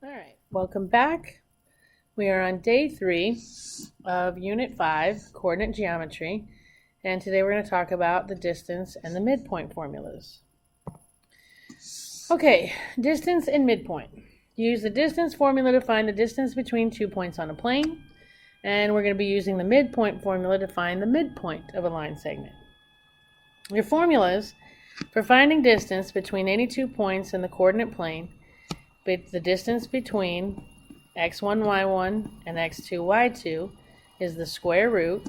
All right, welcome back. We are on day 3 of Unit 5, Coordinate Geometry, and today we're going to talk about the distance and the midpoint formulas. Okay, distance and midpoint. Use the distance formula to find the distance between 2 points on a plane, and we're going to be using the midpoint formula to find the midpoint of a line segment. Your formulas for finding distance between any 2 points in the coordinate plane, the distance between x1, y1 and x2, y2 is the square root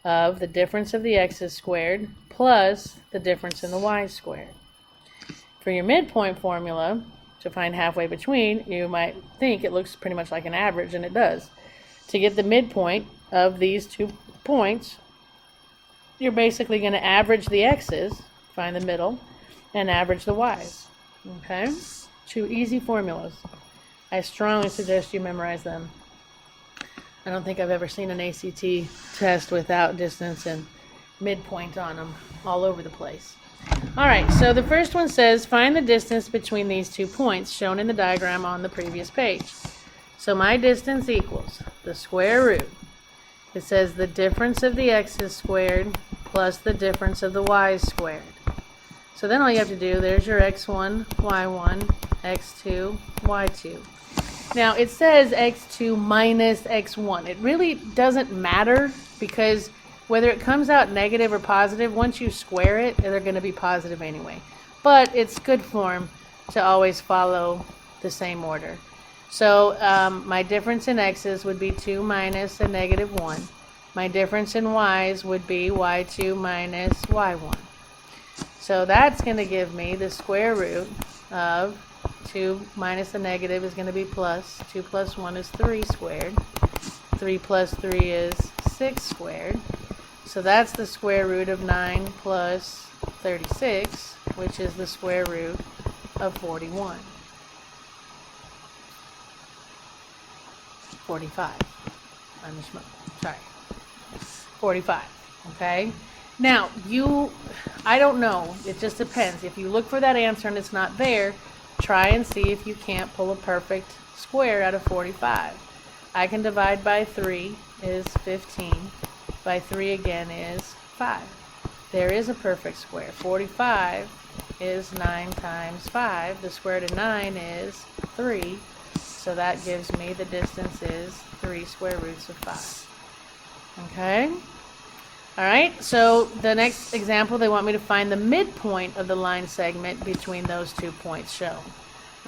of the difference of the x's squared plus the difference in the y squared. For your midpoint formula, to find halfway between, you might think it looks pretty much like an average, and it does. To get the midpoint of these 2 points, you're basically going to average the x's, find the middle, and average the y's. Okay? 2 easy formulas. I strongly suggest you memorize them. I don't think I've ever seen an ACT test without distance and midpoint on them all over the place. All right, so the first one says find the distance between these 2 points shown in the diagram on the previous page. So my distance equals the square root. It says the difference of the x's squared plus the difference of the y's squared. So then all you have to do, there's your x1, y1, x2, y2. Now it says x2 minus x1. It really doesn't matter because whether it comes out negative or positive, once you square it, they're going to be positive anyway. But it's good form to always follow the same order. So my difference in x's would be 2 minus a negative 1. My difference in y's would be y2 minus y1. So that's going to give me the square root of 2 minus the negative is going to be plus. 2 plus 1 is 3 squared. 3 plus 3 is 6 squared. So that's the square root of 9 plus 36, which is the square root of 41. 45. Sorry. 45. Okay? Now, I don't know. It just depends. If you look for that answer and it's not there, try and see if you can't pull a perfect square out of 45. I can divide by 3 is 15. By 3 again is 5. There is a perfect square. 45 is 9 times 5. The square root of 9 is 3. So that gives me the distance is 3 square roots of 5. Okay? Alright, so the next example, they want me to find the midpoint of the line segment between those 2 points shown.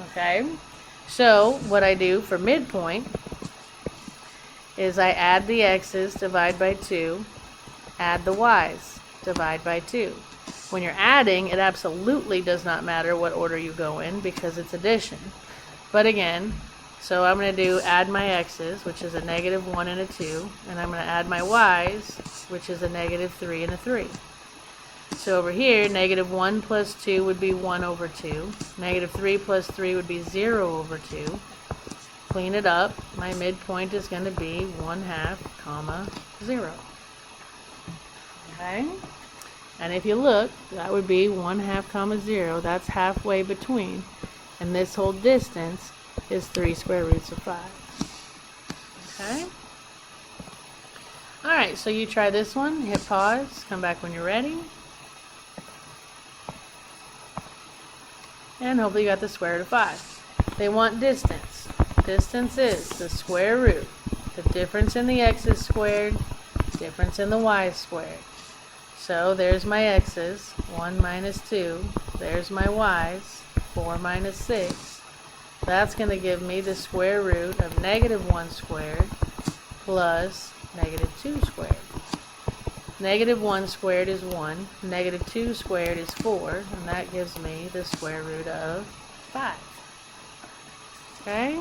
Okay? So what I do for midpoint is I add the x's, divide by 2, add the y's, divide by 2. When you're adding, it absolutely does not matter what order you go in because it's addition. But again, so I'm going to do add my x's, which is a negative 1 and a 2, and I'm going to add my y's, which is a negative 3 and a 3. So over here, negative 1 plus 2 would be 1 over 2. Negative 3 plus 3 would be 0 over 2. Clean it up. My midpoint is going to be 1/2, comma, 0. Okay? And if you look, that would be 1/2, comma, 0. That's halfway between. And this whole distance is 3 square roots of 5. Okay? Alright, so you try this one, hit pause, come back when you're ready. And hopefully you got the square root of 5. They want distance. Distance is the square root, the difference in the x's squared, difference in the y's squared. So there's my x's, 1 minus 2. There's my y's, 4 minus 6. That's going to give me the square root of negative 1 squared plus negative 2 squared. Negative 1 squared is 1. Negative 2 squared is 4. And that gives me the square root of 5. Okay?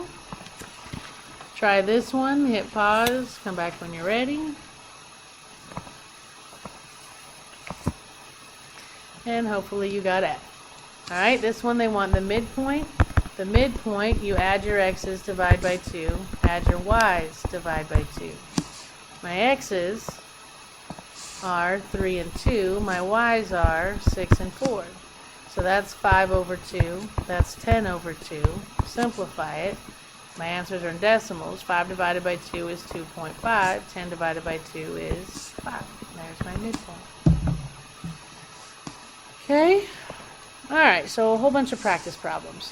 Try this one. Hit pause. Come back when you're ready. And hopefully you got it. Alright, this one they want the midpoint. The midpoint, you add your x's, divide by 2. Add your y's, divide by 2. My x's are 3 and 2. My y's are 6 and 4. So that's 5 over 2. That's 10 over 2. simplify it. My answers are in decimals. 5 divided by 2 is 2.5. 10 divided by 2 is 5. There's my midpoint. Okay. Alright, so a whole bunch of practice problems.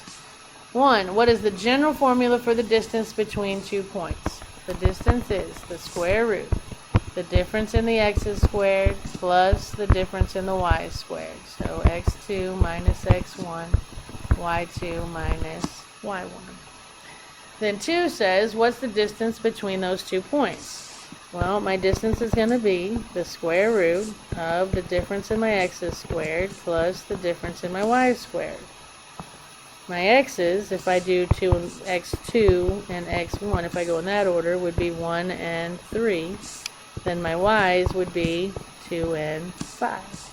1. What is the general formula for the distance between 2 points? The distance is the square root, the difference in the x's squared plus the difference in the y's squared. So x2 minus x1, y2 minus y1. Then 2 says, what's the distance between those 2 points? Well, my distance is going to be the square root of the difference in my x's squared plus the difference in my y's squared. My x's, if I do x2 and x1, if I go in that order, would be 1 and 3. Then my y's would be 2 and 5.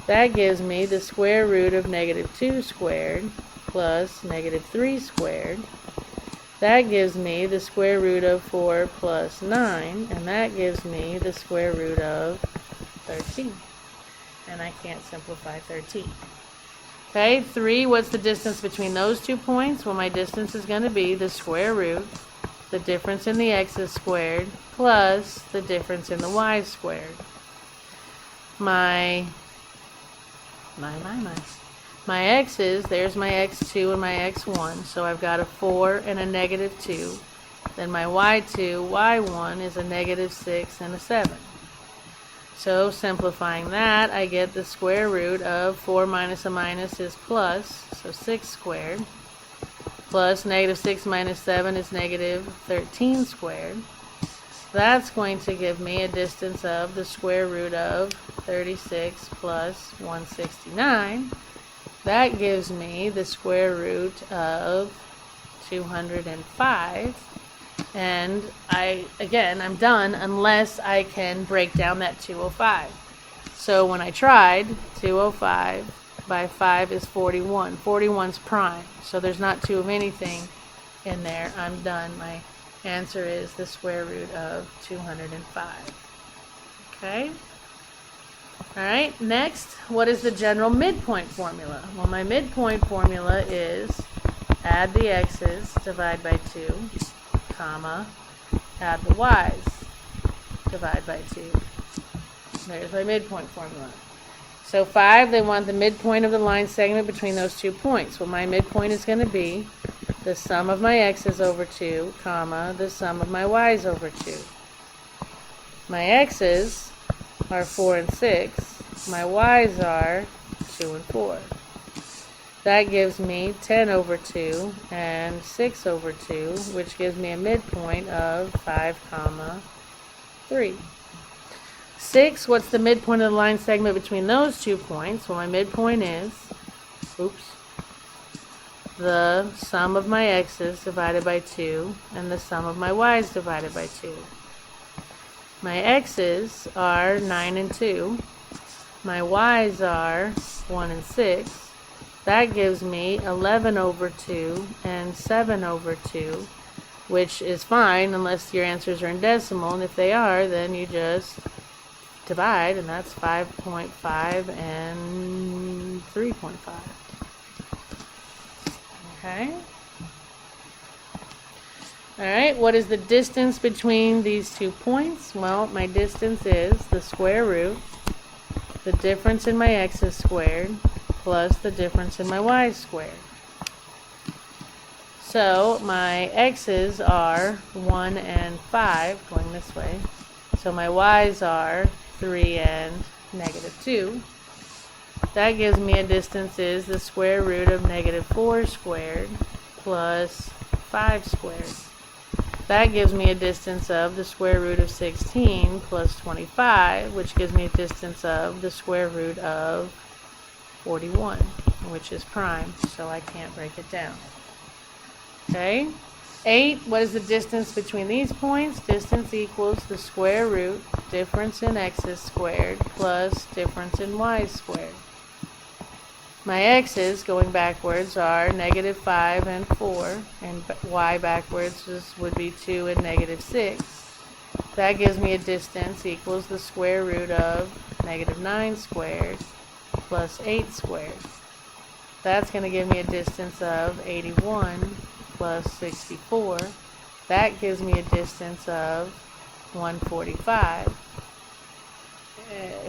That gives me the square root of negative 2 squared plus negative 3 squared. That gives me the square root of 4 plus 9, and that gives me the square root of 13. And I can't simplify 13. Okay, 3, what's the distance between those 2 points? Well, my distance is going to be the square root, the difference in the x's squared, plus the difference in the y's squared. My x's, there's my x2 and my x1, so I've got a 4 and a negative 2. Then my y2, y1 is a negative 6 and a 7. So simplifying that, I get the square root of 4 minus a minus is plus, so 6 squared, plus negative 6 minus 7 is negative 13 squared. That's going to give me a distance of the square root of 36 plus 169. That gives me the square root of 205. And I'm done unless I can break down that 205. So when I tried, 205 by 5 is 41. 41's prime. So there's not 2 of anything in there. I'm done. My answer is the square root of 205. Okay? Alright, next, what is the general midpoint formula? Well, my midpoint formula is add the x's, divide by 2, comma, add the y's, divide by 2. There's my midpoint formula. So 5, they want the midpoint of the line segment between those 2 points. Well, my midpoint is going to be the sum of my x's over 2, comma, the sum of my y's over 2. My x's are 4 and 6. My y's are 2 and 4. That gives me 10 over 2 and 6 over 2, which gives me a midpoint of 5, comma, 3. 6, what's the midpoint of the line segment between those 2 points? Well, my midpoint is, the sum of my x's divided by 2 and the sum of my y's divided by 2. My x's are 9 and 2. My y's are 1 and 6. That gives me 11 over 2 and 7 over 2, which is fine unless your answers are in decimal, and if they are, then you just divide, and that's 5.5 and 3.5. Okay? Alright, what is the distance between these 2 points? Well, my distance is the square root, the difference in my x's squared, plus the difference in my y's squared. So my x's are 1 and 5, going this way. So my y's are 3 and negative 2. That gives me a distance is the square root of negative 4 squared plus 5 squared. That gives me a distance of the square root of 16 plus 25, which gives me a distance of the square root of 41, which is prime, so I can't break it down. Okay? 8, what is the distance between these points? Distance equals the square root, difference in x's squared, plus difference in y's squared. My x's, going backwards, are negative 5 and 4, and y backwards would be 2 and negative 6. That gives me a distance equals the square root of negative 9 squared plus 8 squared. That's going to give me a distance of 81 plus 64. That gives me a distance of 145,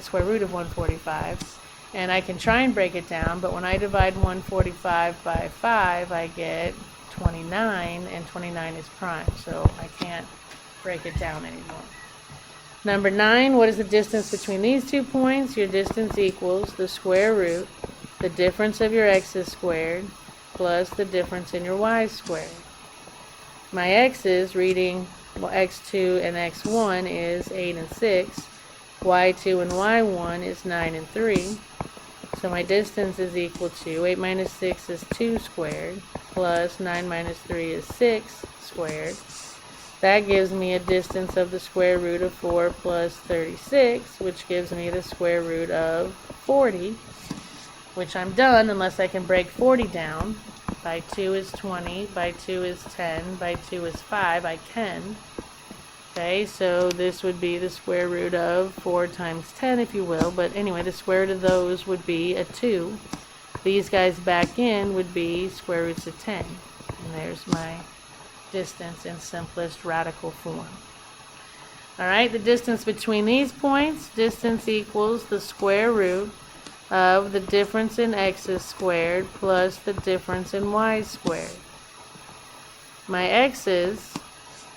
square root of 145. And I can try and break it down, but when I divide 145 by 5, I get 29, and 29 is prime, so I can't break it down anymore. Number 9, what is the distance between these 2 points? Your distance equals the square root, the difference of your x's squared, plus the difference in your y's squared. My x's, reading x2 and x1, is 8 and 6. y2 and y1 is 9 and 3. So my distance is equal to 8 minus 6 is 2 squared, plus 9 minus 3 is 6 squared. That gives me a distance of the square root of 4 plus 36, which gives me the square root of 40, which I'm done unless I can break 40 down. By 2 is 20, by 2 is 10, by 2 is 5, I can. Okay, so this would be the square root of 4 times 10, if you will, but anyway, the square root of those would be a 2. These guys back in would be square roots of 10. And there's my distance in simplest radical form. Alright, the distance between these points, distance equals the square root of the difference in x's squared plus the difference in y's squared. My x's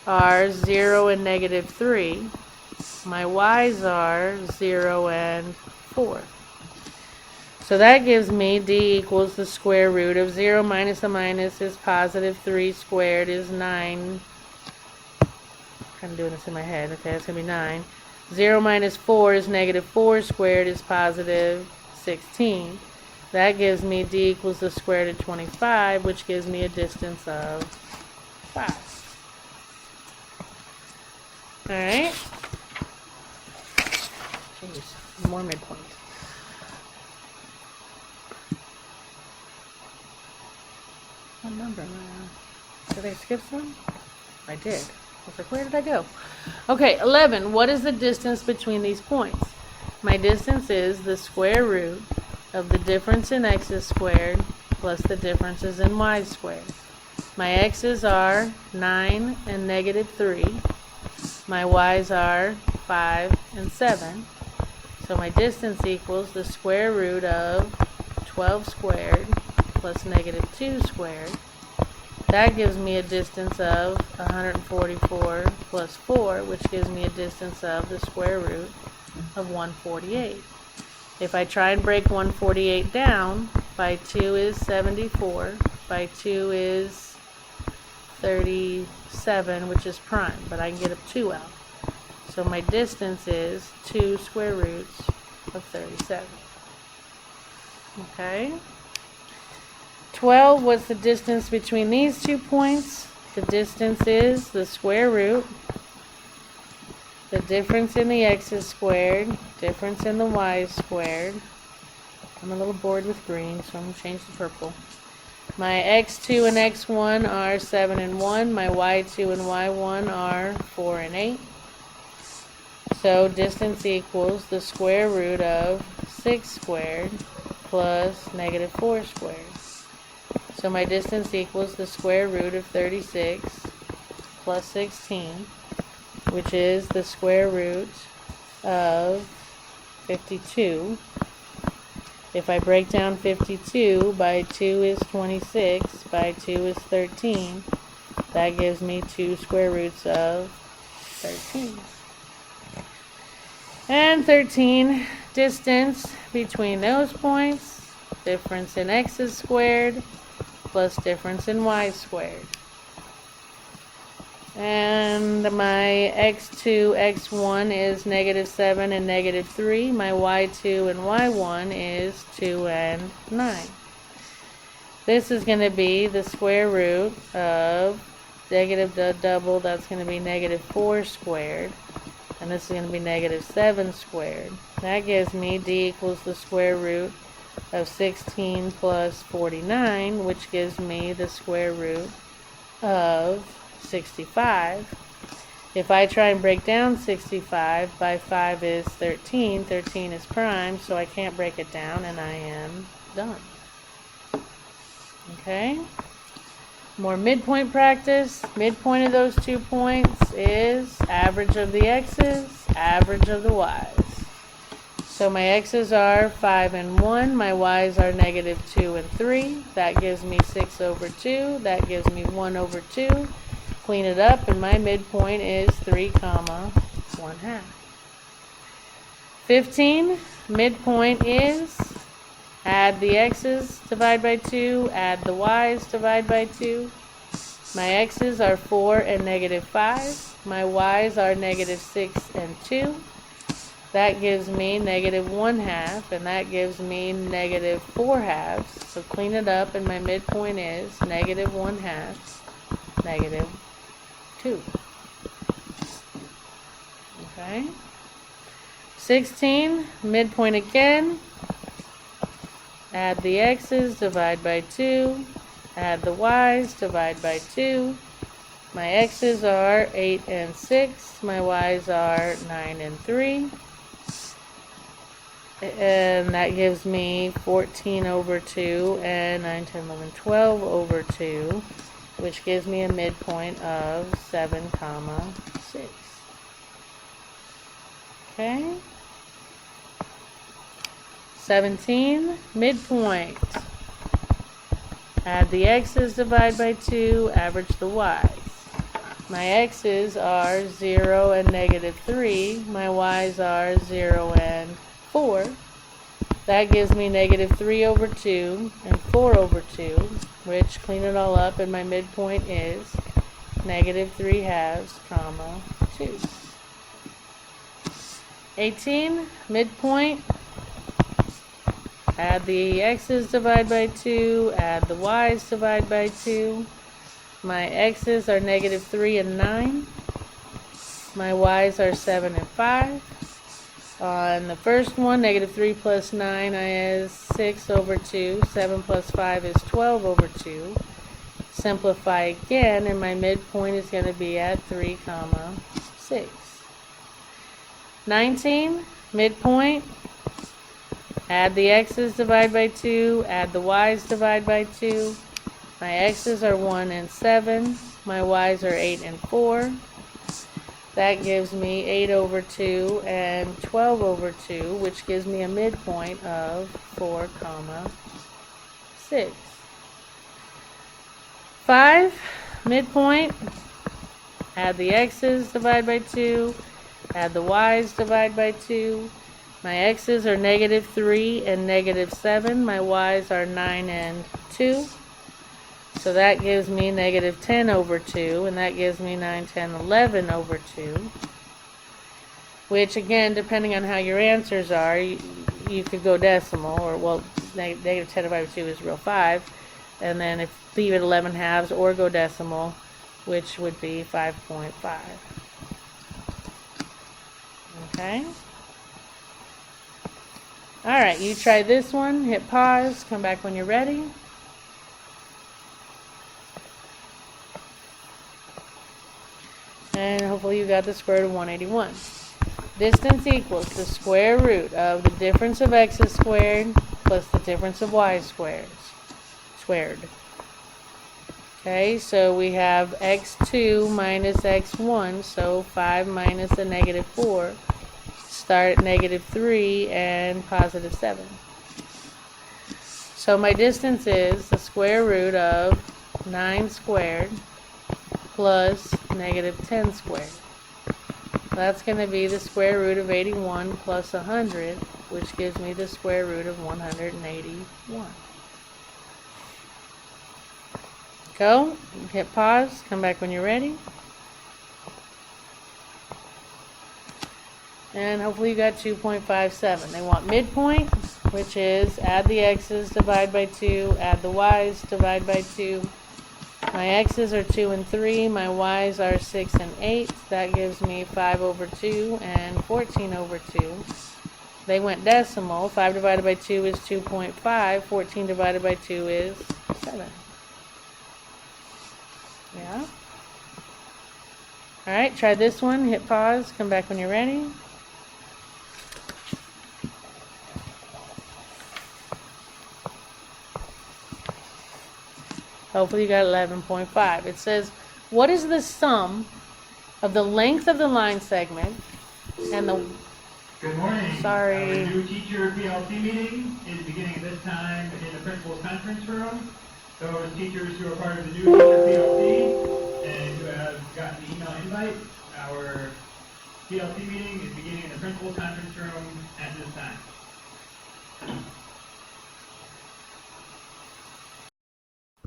are 0 and negative 3. My y's are 0 and 4. So that gives me d equals the square root of 0 minus a minus is positive 3 squared is 9. I'm kind of doing this in my head. Okay, that's going to be 9. 0 minus 4 is negative 4 squared is positive 16. That gives me d equals the square root of 25, which gives me a distance of 5. Alright. Jeez, more midpoint. What number am I on? Did I skip some? I did. I was like, where did I go? Okay, 11. What is the distance between these points? My distance is the square root of the difference in x's squared plus the differences in y's squared. My x's are 9 and negative 3. My y's are 5 and 7. So my distance equals the square root of 12 squared plus negative 2 squared. That gives me a distance of 144 plus 4, which gives me a distance of the square root of 148. If I try and break 148 down, by 2 is 74, by 2 is 37, which is prime, but I can get a 2 out. So my distance is 2 square roots of 37. Okay. 12, what's the distance between these 2 points? The distance is the square root, the difference in the x's squared, difference in the y's squared. I'm a little bored with green, so I'm going to change to purple. My x2 and x1 are 7 and 1. My y2 and y1 are 4 and 8. So distance equals the square root of 6 squared plus negative 4 squared. So my distance equals the square root of 36 plus 16, which is the square root of 52. If I break down 52, by 2 is 26, by 2 is 13. That gives me 2 square roots of 13. And 13, distance between those points, difference in x's squared plus difference in y squared. And my x2, x1 is negative 7 and negative 3. My y2 and y1 is 2 and 9. This is going to be the square root of negative double, that's going to be negative 4 squared. And this is going to be negative 7 squared. That gives me d equals the square root of 16 plus 49, which gives me the square root of 65. If I try and break down 65, by 5 is 13. 13 is prime, so I can't break it down, and I am done. Okay. More midpoint practice. Midpoint of those 2 points is average of the x's, average of the y's. So my x's are 5 and 1. My y's are negative 2 and 3. That gives me 6 over 2. That gives me 1 over 2. Clean it up, and my midpoint is 3 comma 1/2. 15, midpoint is add the x's, divide by 2, add the y's, divide by 2. My x's are 4 and negative 5. My y's are negative 6 and 2. That gives me negative 1/2, and that gives me negative 4/2. So clean it up, and my midpoint is negative 1/2, negative 2. Okay. 16, midpoint again. Add the x's, divide by 2. Add the y's, divide by 2. My x's are 8 and 6. My y's are 9 and 3. And that gives me 14 over 2 and 9, 10, 11, 12 over 2, which gives me a midpoint of 7 comma 6. Okay. 17, midpoint. Add the x's, divide by 2, average the y's. My x's are 0 and negative 3. My y's are 0 and 4. That gives me negative 3 over 2 and 4 over 2, which clean it all up, and my midpoint is negative 3/2, comma 2. 18, midpoint. Add the x's, divide by 2, add the y's, divide by 2. My x's are negative 3 and 9. My y's are 7 and 5. On the first one, negative 3 plus 9 is 6 over 2. 7 plus 5 is 12 over 2. Simplify again, and my midpoint is going to be at 3 comma 6. 19, midpoint. Add the x's, divide by 2, add the y's, divide by 2. My x's are 1 and 7. My y's are 8 and 4. That gives me 8 over 2 and 12 over 2, which gives me a midpoint of 4 comma 6. 5, midpoint. Add the x's, divide by 2, add the y's, divide by 2. My x's are negative 3 and negative 7. My y's are 9 and 2. So that gives me negative 10 over 2, and that gives me 9, 10, 11 over 2. Which, again, depending on how your answers are, you could go decimal, or, well, negative 10 divided by 2 is real 5. And then if leave it 11 halves, or go decimal, which would be 5.5. Okay? Alright, you try this one, hit pause, come back when you're ready. And hopefully you got the square root of 181. Distance equals the square root of the difference of x's squared plus the difference of y squared. Okay, so we have x2 minus x1, so 5 minus a negative 4. Start at negative 3 and positive 7. So my distance is the square root of 9 squared plus negative 10 squared. That's going to be the square root of 81 plus 100, which gives me the square root of 181. Go, hit pause, come back when you're ready. And hopefully you got 2.57. They want midpoint, which is add the x's, divide by 2, add the y's, divide by 2. My x's are 2 and 3, my y's are 6 and 8. That gives me 5 over 2 and 14 over 2. They went decimal. 5 divided by 2 is 2.5. 14 divided by 2 is 7. Yeah? Alright, try this one. Hit pause. Come back when you're ready. Hopefully you got 11.5. It says, what is the sum of the length of the line segment and the... Good morning. Sorry. Our new teacher PLC meeting is beginning at this time in the principal's conference room. Those teachers who are part of the new teacher PLC and who have gotten the email invite, our PLC meeting is beginning in the principal's conference room at this time.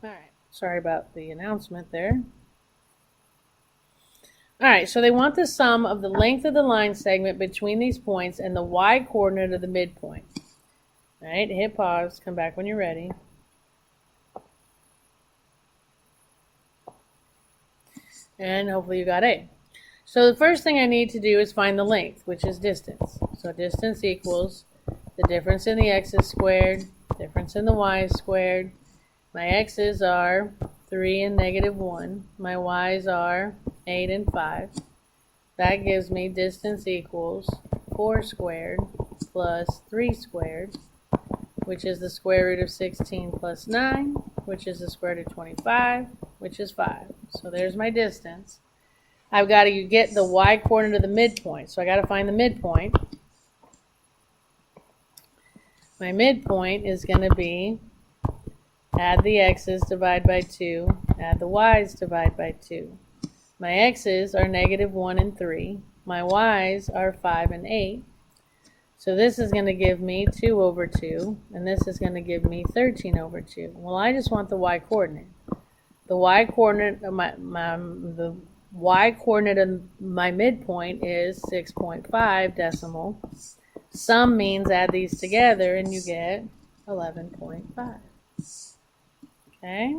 All right. Sorry about the announcement there. All right, so they want the sum of the length of the line segment between these points and the y-coordinate of the midpoint. All right, hit pause, come back when you're ready. And hopefully you got A. So the first thing I need to do is find the length, which is distance. So distance equals the difference in the x's squared, difference in the y's squared. My x's are 3 and -1. My y's are 8 and 5. That gives me distance equals 4 squared plus 3 squared, which is the square root of 16 plus 9, which is the square root of 25, which is 5. So there's my distance. I've got to get the y-coordinate of the midpoint. So I got to find the midpoint. My midpoint is going to be add the x's, divide by 2, add the y's, divide by 2. My x's are -1 and 3. My y's are 5 and 8. So this is going to give me 2 over 2, and this is going to give me 13 over 2. Well, I just want the y-coordinate. The y-coordinate of the y-coordinate of my midpoint is 6.5 decimal. Sum means add these together, and you get 11.5. Okay.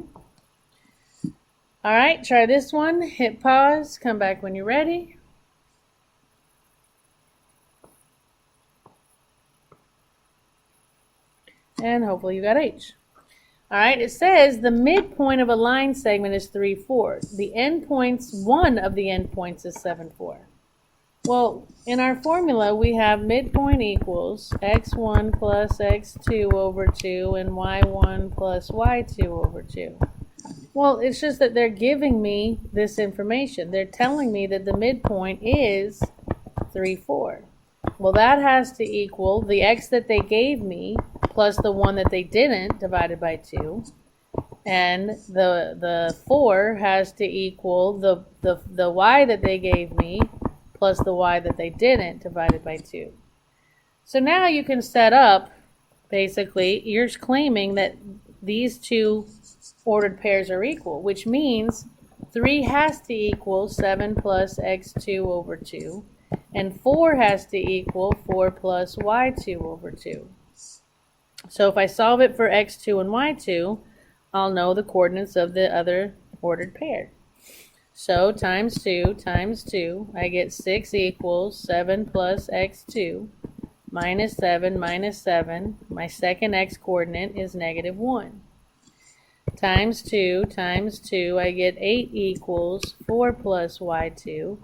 All right, try this one. Hit pause. Come back when you're ready. And hopefully you got H. All right, it says the midpoint of a line segment is 3/4. The endpoints, one of the endpoints is 7/4. Well, in our formula, we have midpoint equals x1 plus x2 over 2 and y1 plus y2 over 2. Well, it's just that they're giving me this information. They're telling me that the midpoint is 3/4. Well, that has to equal the x that they gave me plus the one that they didn't divided by 2. And the 4 has to equal the y that they gave me plus the y that they didn't divided by 2. So now you can set up, basically, you're claiming that these two ordered pairs are equal, which means 3 has to equal 7 plus x2 over 2, and 4 has to equal 4 plus y2 over 2. So if I solve it for x2 and y2, I'll know the coordinates of the other ordered pair. So times 2 times 2, I get 6 equals 7 plus x2 minus 7 minus 7. My second x coordinate is -1. Times 2 times 2, I get 8 equals 4 plus y2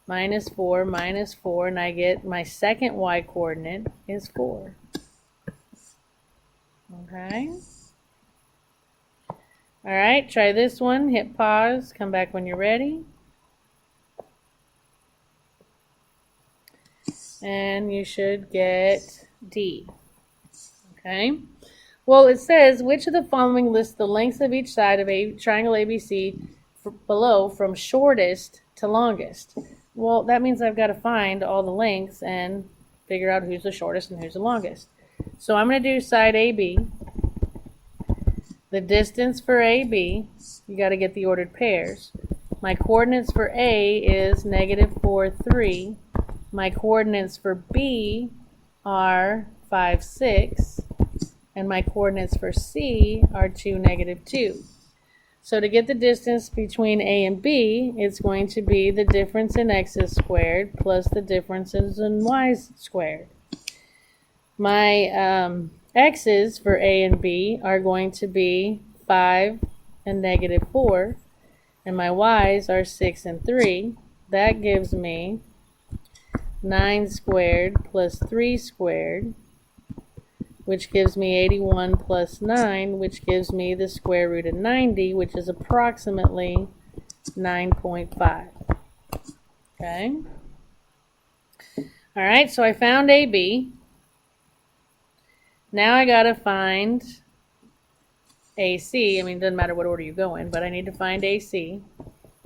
minus 4 minus 4, and I get my second y coordinate is 4. Okay. All right, try this one. Hit pause. Come back when you're ready. And you should get D. Okay. Well, it says, which of the following lists the lengths of each side of a triangle ABC below from shortest to longest? Well, that means I've got to find all the lengths and figure out who's the shortest and who's the longest. So I'm going to do side AB. The distance for AB, you got to get the ordered pairs. My coordinates for A is -4, 3. My coordinates for B are 5, 6. And my coordinates for C are 2, -2. So to get the distance between A and B, it's going to be the difference in x's squared plus the differences in y's squared. My x's for A and B are going to be 5 and -4, and my y's are 6 and 3. That gives me 9 squared plus 3 squared which gives me 81 plus 9, which gives me the square root of 90, which is approximately 9.5. Okay? All right, so I found AB. Now I got to find AC. I mean, it doesn't matter what order you go in, but I need to find AC.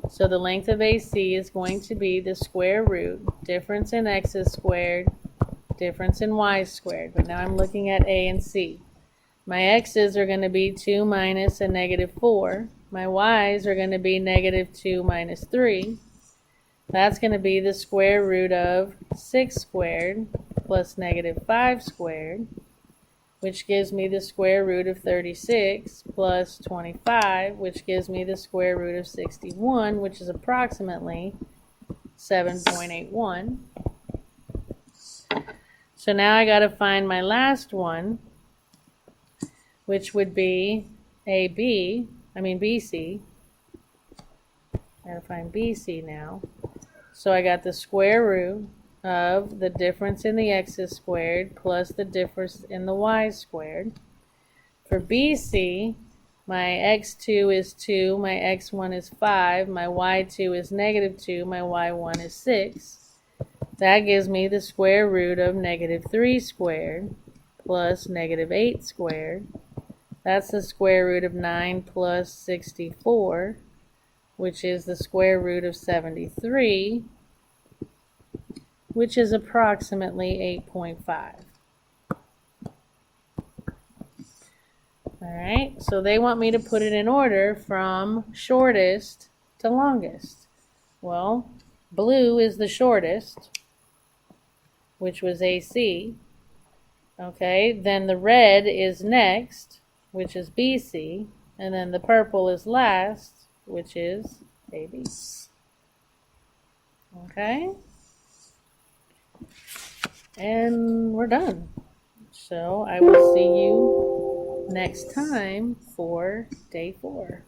So the length of AC is going to be the square root, difference in x's squared, difference in y squared. But now I'm looking at A and C. My x's are going to be 2 minus a negative 4. My y's are going to be negative 2 minus 3. That's going to be the square root of 6 squared plus negative 5 squared, which gives me the square root of 36 plus 25, which gives me the square root of 61, which is approximately 7.81. So now I got to find my last one, which would be BC. I got to find BC now. So I got the square root of the difference in the x's squared plus the difference in the y squared. For BC, my x2 is 2, my x1 is 5, my y2 is negative 2, my y1 is 6. That gives me the square root of negative 3 squared plus negative 8 squared. That's the square root of 9 plus 64, which is the square root of 73, which is approximately 8.5. Alright, so they want me to put it in order from shortest to longest. Well, blue is the shortest, which was AC. Okay, then the red is next, which is BC, and then the purple is last, which is AB. Okay? And we're done. So I will see you next time for day 4.